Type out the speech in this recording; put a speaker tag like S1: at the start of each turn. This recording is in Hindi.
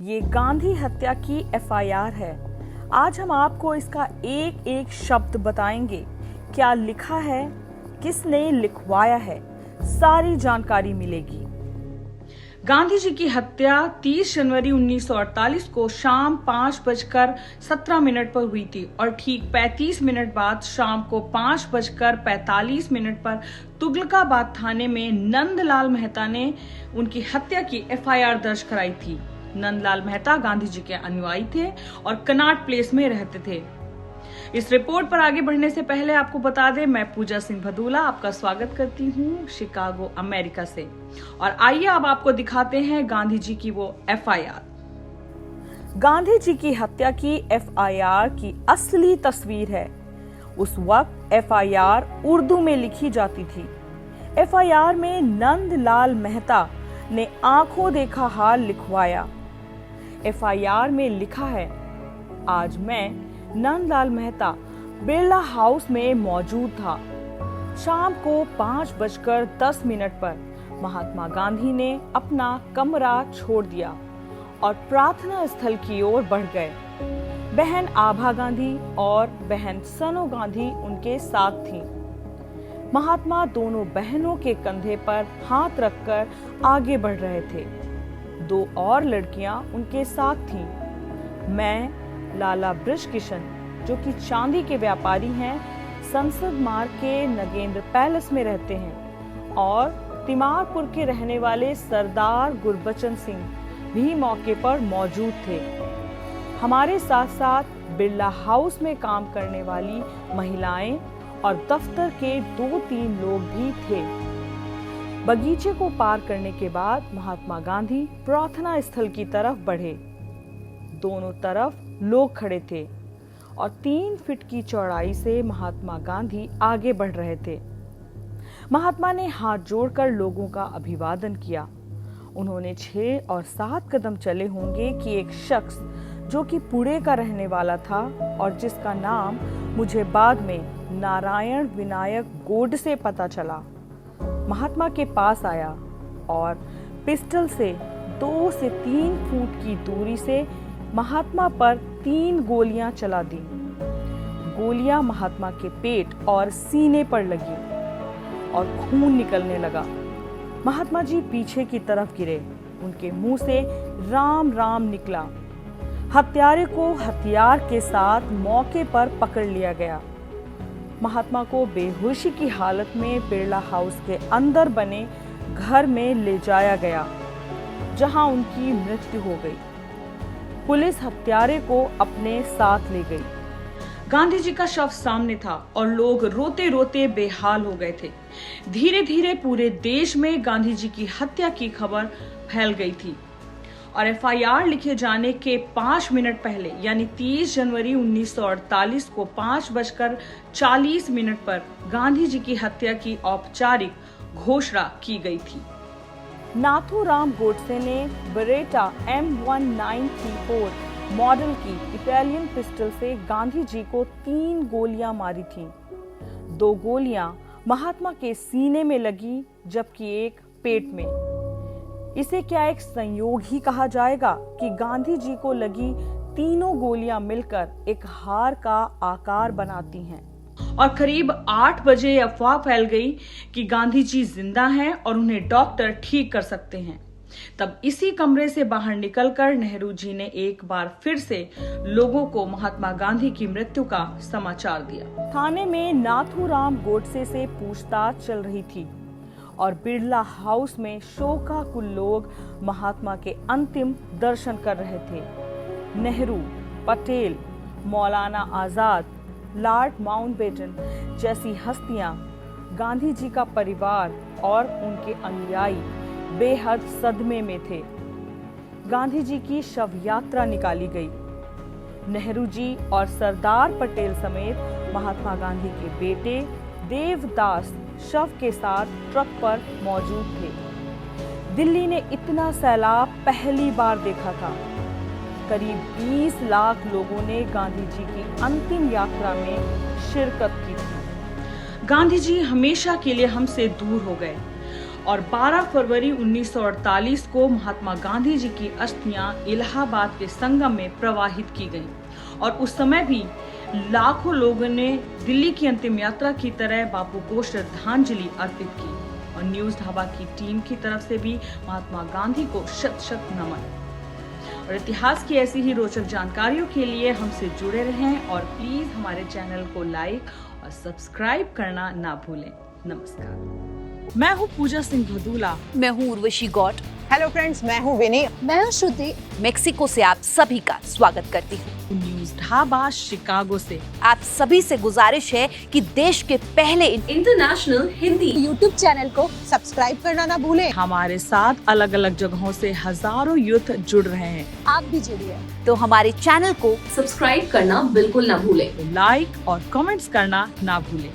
S1: ये गांधी हत्या की एफआईआर है। आज हम आपको इसका एक एक शब्द बताएंगे। क्या लिखा है, किसने लिखवाया है, सारी जानकारी मिलेगी। गांधी जी की हत्या 30 जनवरी 1948 को शाम 5:17 पर हुई थी और ठीक 35 मिनट बाद शाम को 5:45 पर तुगलकाबाद थाने में नंदलाल मेहता ने उनकी हत्या की एफआईआर दर्ज कराई थी। नंदलाल मेहता गांधी जी के अनुयायी थे और कनाट प्लेस में रहते थे। इस रिपोर्ट पर आगे बढ़ने से पहले आपको बता दें, मैं पूजा सिंह भदूला आपका स्वागत करती हूँ शिकागो, अमेरिका से। और आइए अब आपको दिखाते हैं गांधी जी की वो एफआईआर। गांधी जी की हत्या की एफआईआर की असली तस्वीर है। उस वक्त एफआईआर उर्दू में लिखी जाती थी। एफआईआर में नंदलाल मेहता ने आंखों देखा हाल लिखवाया। एफआईआर में लिखा है, आज मैं नंदलाल मेहता बिरला हाउस में मौजूद था। शाम को 5:10 पर महात्मा गांधी ने अपना कमरा छोड़ दिया और प्रार्थना स्थल की ओर बढ़ गए। बहन आभा गांधी और बहन सनो गांधी उनके साथ थीं। महात्मा दोनों बहनों के कंधे पर हाथ रखकर आगे बढ़ रहे थे। 2 और लड़कियां उनके साथ थीं। मैं लाला बृजकिशन, जो कि चांदी के व्यापारी हैं, संसद मार्ग के नगेंद्र पैलेस में रहते हैं, और तिमारपुर के रहने वाले सरदार गुरबचन सिंह भी मौके पर मौजूद थे। हमारे साथ साथ बिरला हाउस में काम करने वाली महिलाएं और दफ्तर के 2-3 लोग भी थे। बगीचे को पार करने के बाद महात्मा गांधी प्रार्थना स्थल की तरफ बढ़े। दोनों तरफ लोग खड़े थे और 3 फीट की चौड़ाई से महात्मा गांधी आगे बढ़ रहे थे। महात्मा ने हाथ जोड़कर लोगों का अभिवादन किया। उन्होंने 6 और 7 कदम चले होंगे कि एक शख्स, जो कि पुणे का रहने वाला था और जिसका नाम मुझे बाद में नारायण विनायक गोडसे पता चला, महात्मा के पास आया और पिस्टल से 2 से 3 फुट की दूरी से महात्मा पर 3 गोलियां चला दी। गोलियां महात्मा के पेट और सीने पर लगी और खून निकलने लगा। महात्मा जी पीछे की तरफ गिरे। उनके मुंह से राम राम निकला। हत्यारे को हथियार के साथ मौके पर पकड़ लिया गया। महात्मा को बेहोशी की हालत में बिरला हाउस के अंदर बने घर में ले जाया गया, जहां उनकी मृत्यु हो गई। पुलिस हत्यारे को अपने साथ ले गई। गांधी जी का शव सामने था और लोग रोते रोते बेहाल हो गए थे। धीरे धीरे पूरे देश में गांधी जी की हत्या की खबर फैल गई थी और एफआईआर लिखे जाने के 5 मिनट पहले, यानी 30 जनवरी 1948 को 5:40 पर गांधी जी की हत्या की औपचारिक घोषणा की गई थी। नाथूराम गोडसे ने बरेटा M1934 मॉडल की इटालियन पिस्टल से गांधी जी को 3 गोलियां मारी थीं। 2 गोलियां महात्मा के सीने में लगी, जबकि एक पेट में। इसे क्या एक संयोग ही कहा जाएगा कि गांधी जी को लगी तीनों गोलियां मिलकर एक हार का आकार बनाती हैं। और करीब 8 बजे अफवाह फैल गई कि गांधी जी जिंदा हैं और उन्हें डॉक्टर ठीक कर सकते हैं। तब इसी कमरे से बाहर निकलकर नेहरू जी ने एक बार फिर से लोगों को महात्मा गांधी की मृत्यु का समाचार दिया। थाने में नाथूराम गोडसे से पूछताछ चल रही थी और बिरला हाउस में शोकाकुल लोग महात्मा के अंतिम दर्शन कर रहे थे। नेहरू, पटेल, मौलाना आजाद, लॉर्ड माउंटबेटन जैसी हस्तियां, गांधी जी का परिवार और उनके अनुयायी बेहद सदमे में थे। गांधी जी की शव यात्रा निकाली गई। नेहरू जी और सरदार पटेल समेत महात्मा गांधी के बेटे देवदास शव के साथ ट्रक पर मौजूद थे। दिल्ली ने इतना सैलाब पहली बार देखा था। करीब 20 लाख लोगों ने गांधी जी की अंतिम यात्रा में शिरकत की थी। गांधी जी हमेशा के लिए हमसे दूर हो गए और 12 फरवरी 1948 को महात्मा गांधी जी की अस्थियां इलाहाबाद के संगम में प्रवाहित की गईं और उस समय भी लाखों लोगों ने दिल्ली की अंतिम यात्रा की तरह बापू को श्रद्धांजलि अर्पित की और न्यूज ढाबा की टीम की तरफ से भी महात्मा गांधी को शत शत नमन। और इतिहास की ऐसी ही रोचक जानकारियों के लिए हमसे जुड़े रहें और प्लीज हमारे चैनल को लाइक और सब्सक्राइब करना ना भूलें। नमस्कार, मैं हूँ पूजा सिंह भदूला।
S2: मैं हूँ उर्वशी गौड़।
S3: हेलो फ्रेंड्स, मैं हूँ विनी।
S2: मैं हूँ श्रुति। मेक्सिको से आप सभी का स्वागत करती हूँ
S1: न्यूज ढाबा शिकागो से।
S2: आप सभी से गुजारिश है कि देश के पहले इंटरनेशनल हिंदी
S3: यूट्यूब चैनल को सब्सक्राइब करना ना भूलें।
S1: हमारे साथ अलग अलग जगहों से हजारों यूथ जुड़ रहे हैं।
S3: आप भी जुड़िए।
S2: तो हमारे चैनल को
S4: सब्सक्राइब करना बिल्कुल ना भूलें।
S1: लाइक और कमेंट्स करना ना भूलें।